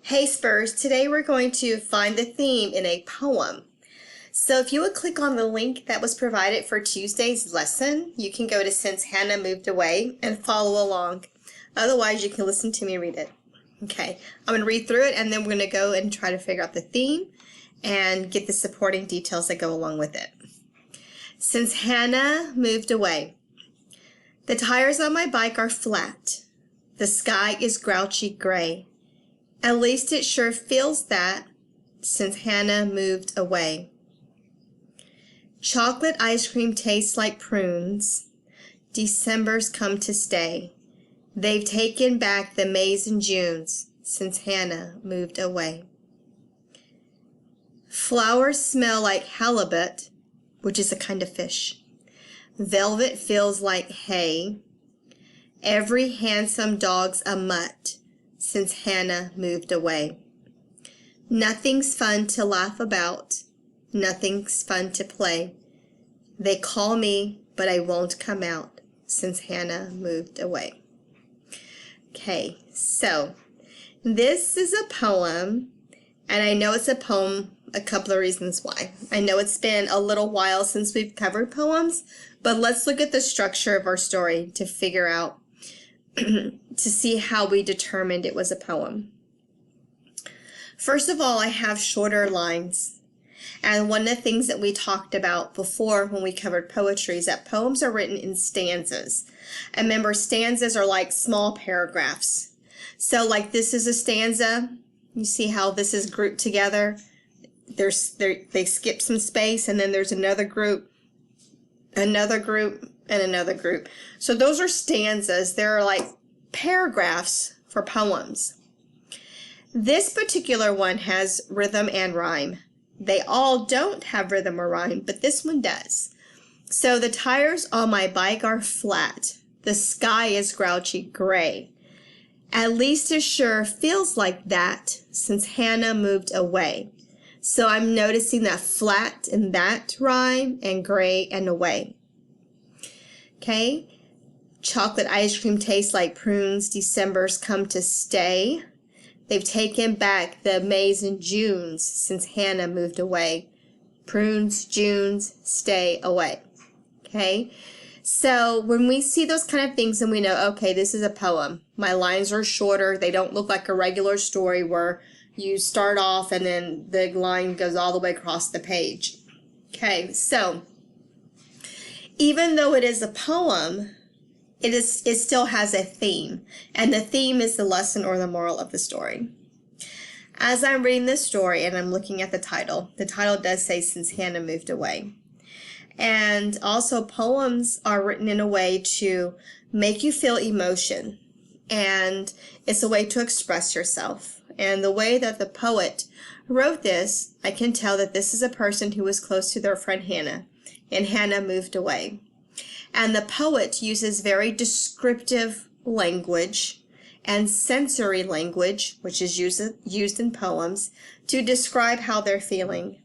Hey Spurs, today we're going to find the theme in a poem. So if you would click on the link that was provided for Tuesday's lesson, you can go to Since Hannah Moved Away and follow along. Otherwise, you can listen to me read it. Okay, I'm going to read through it and then we're going to go and try to figure out the theme and get the supporting details that go along with it. Since Hannah moved away. The tires on my bike are flat. The sky is grouchy gray. At least it sure feels that since Hannah moved away. Chocolate ice cream tastes like prunes. December's come to stay. They've taken back the Mays and Junes since Hannah moved away. Flowers smell like halibut, which is a kind of fish. Velvet feels like hay. Every handsome dog's a mutt since Hannah moved away. Nothing's fun to laugh about. Nothing's fun to play. They call me, but I won't come out since Hannah moved away. Okay, so this is a poem, and I know it's a poem a couple of reasons why. I know it's been a little while since we've covered poems, but let's look at the structure of our story to figure out to see how we determined it was a poem. First of all, I have shorter lines. And one of the things that we talked about before when we covered poetry is that poems are written in stanzas. And remember, stanzas are like small paragraphs. So like this is a stanza. You see how this is grouped together? They skip some space, and then there's another group, and another group. So those are stanzas. They're like paragraphs for poems. This particular one has rhythm and rhyme. They all don't have rhythm or rhyme, but this one does. So the tires on my bike are flat. The sky is grouchy gray. At least it sure feels like that since Hannah moved away. So I'm noticing that flat in that rhyme and gray and away. Okay, chocolate ice cream tastes like prunes. December's come to stay. They've taken back the Mays and Junes since Hannah moved away. Prunes, Junes, stay away. Okay, so when we see those kind of things and we know, okay, this is a poem. My lines are shorter. They don't look like a regular story where you start off and then the line goes all the way across the page. Okay, so even though it is a poem, it still has a theme, and the theme is the lesson or the moral of the story. As I'm reading this story and I'm looking at the title does say Since Hannah Moved Away. And also poems are written in a way to make you feel emotion, and it's a way to express yourself. And the way that the poet wrote this, I can tell that this is a person who was close to their friend Hannah, and Hannah moved away. And the poet uses very descriptive language and sensory language, which is used in poems, to describe how they're feeling.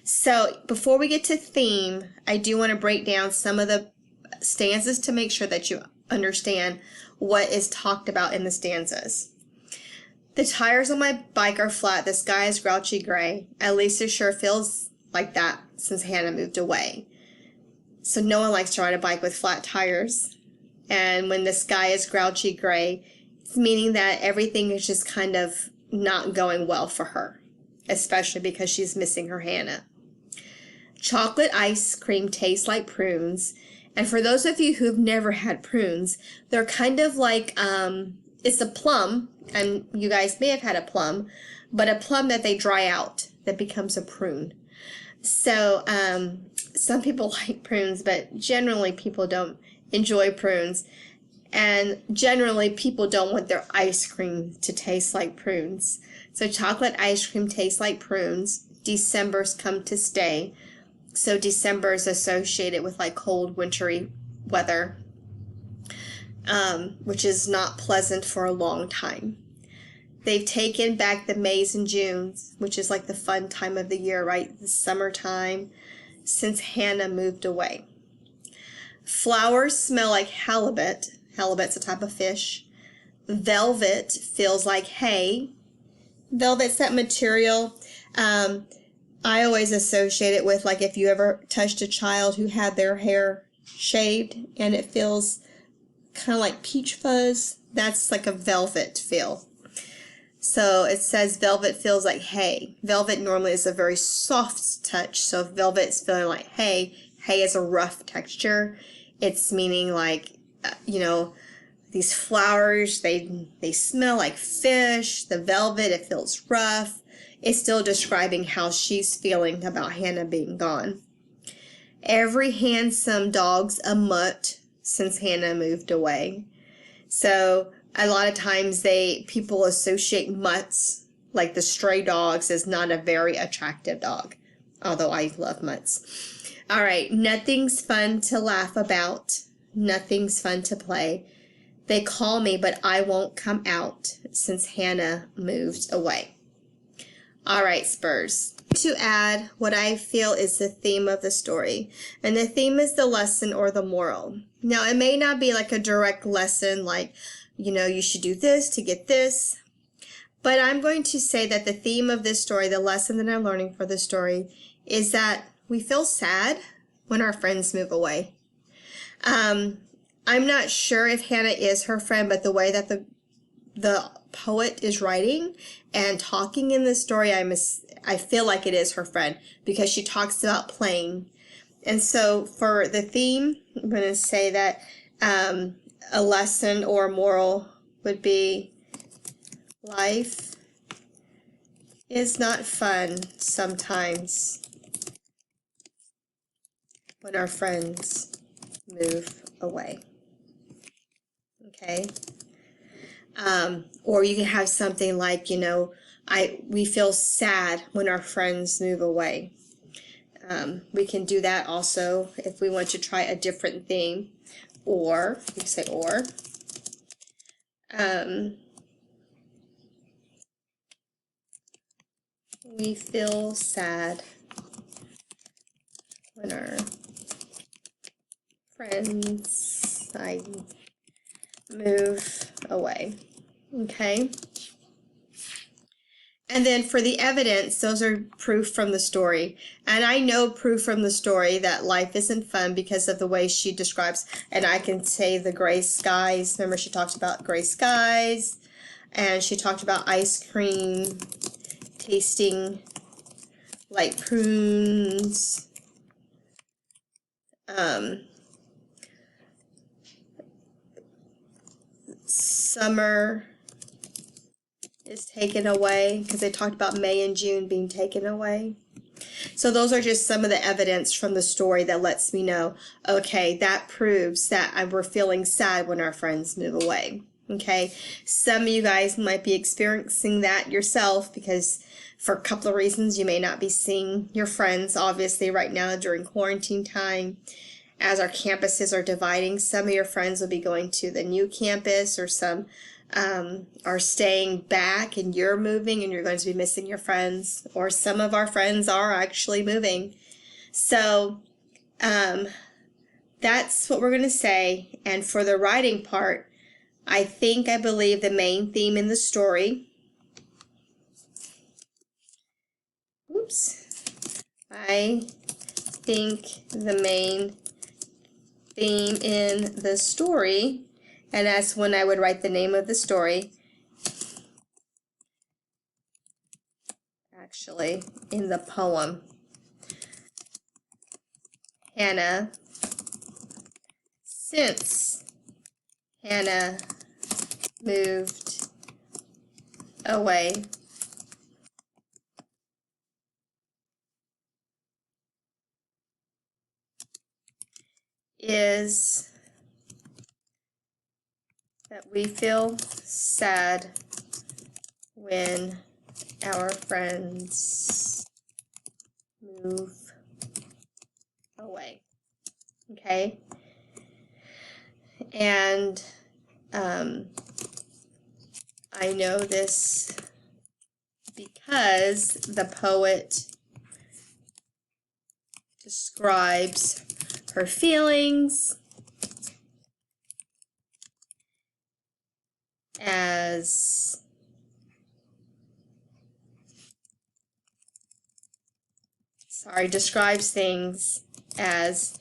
So before we get to theme, I do want to break down some of the stanzas to make sure that you understand what is talked about in the stanzas. The tires on my bike are flat. The sky is grouchy gray. At least it sure feels like that since Hannah moved away. So no one likes to ride a bike with flat tires. And when the sky is grouchy gray, it's meaning that everything is just kind of not going well for her, especially because she's missing her Hannah. Chocolate ice cream tastes like prunes. And for those of you who've never had prunes, they're kind of like, it's a plum, and you guys may have had a plum, but a plum that they dry out, that becomes a prune. So, some people like prunes, but generally people don't enjoy prunes. And generally people don't want their ice cream to taste like prunes. So chocolate ice cream tastes like prunes. December's come to stay. So December is associated with like cold, wintry weather, which is not pleasant for a long time. They've taken back the Mays and Junes, which is like the fun time of the year, right? The summertime, since Hannah moved away. Flowers smell like halibut. Halibut's a type of fish. Velvet feels like hay. velvet set material. I always associate it with, like, if you ever touched a child who had their hair shaved and it feels kind of like peach fuzz, that's like a velvet feel. So it says velvet feels like hay. Velvet normally is a very soft touch, so if velvet's feeling like hay, hay is a rough texture. It's meaning like, you know, these flowers, they smell like fish. The velvet, it feels rough. It's still describing how she's feeling about Hannah being gone. Every handsome dog's a mutt since Hannah moved away. So a lot of times people associate mutts, like the stray dogs, as not a very attractive dog, although I love mutts. All right, nothing's fun to laugh about. Nothing's fun to play. They call me, but I won't come out since Hannah moved away. All right, Spurs. To add what I feel is the theme of the story, and the theme is the lesson or the moral. Now, it may not be like a direct lesson, like, you know, you should do this to get this, but I'm going to say that the theme of this story, the lesson that I'm learning for this story, is that we feel sad when our friends move away. I'm not sure if Hannah is her friend, but the way that the poet is writing and talking in this story, I feel like it is her friend because she talks about playing. And so for the theme, I'm going to say that a lesson or a moral would be life is not fun sometimes when our friends move away. Okay? Or you can have something like, you know, we feel sad when our friends move away. We can do that also if we want to try a different theme. Or, you can say or. We feel sad when our friends move away. Okay? And then for the evidence, those are proof from the story. And I know proof from the story that life isn't fun because of the way she describes, and I can say the gray skies. Remember, she talked about gray skies, and she talked about ice cream tasting like prunes. Summer is taken away because they talked about May and June being taken away. So those are just some of the evidence from the story that lets me know, okay, that proves that we're feeling sad when our friends move away. Okay, some of you guys might be experiencing that yourself because for a couple of reasons you may not be seeing your friends, obviously, right now during quarantine time. As our campuses are dividing, some of your friends will be going to the new campus, or some are staying back and you're moving and you're going to be missing your friends, or some of our friends are actually moving. So that's what we're going to say. And for the writing part, I believe the main theme in the story, I think the main theme in the story, and that's when I would write the name of the story, actually, in the poem. Hannah, since Hannah moved away, is that we feel sad when our friends move away. Okay? And I know this because the poet describes her feelings as describes things as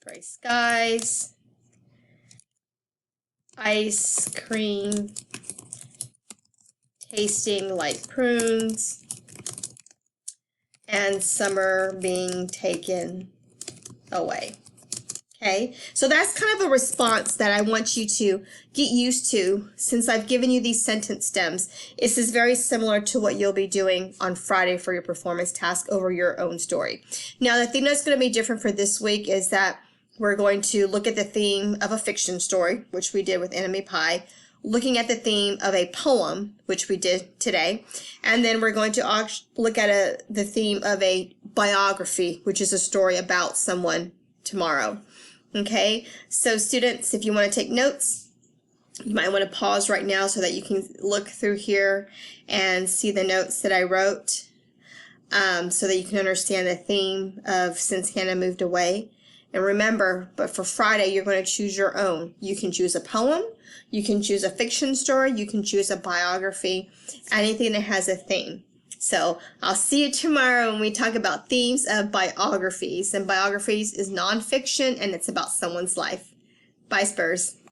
gray skies, ice cream, tasting like prunes, and summer being taken away. Okay, so that's kind of a response that I want you to get used to since I've given you these sentence stems. This is very similar to what you'll be doing on Friday for your performance task over your own story. Now, the thing that's going to be different for this week is that we're going to look at the theme of a fiction story, which we did with Enemy Pie, looking at the theme of a poem, which we did today, and then we're going to look at the theme of a biography, which is a story about someone tomorrow. Okay, so students, if you want to take notes, you might want to pause right now so that you can look through here and see the notes that I wrote, so that you can understand the theme of Since Hannah Moved Away. And remember, but for Friday, you're going to choose your own. You can choose a poem, you can choose a fiction story, you can choose a biography, anything that has a theme. So I'll see you tomorrow when we talk about themes of biographies. And biographies is nonfiction and it's about someone's life. Bye, Spurs.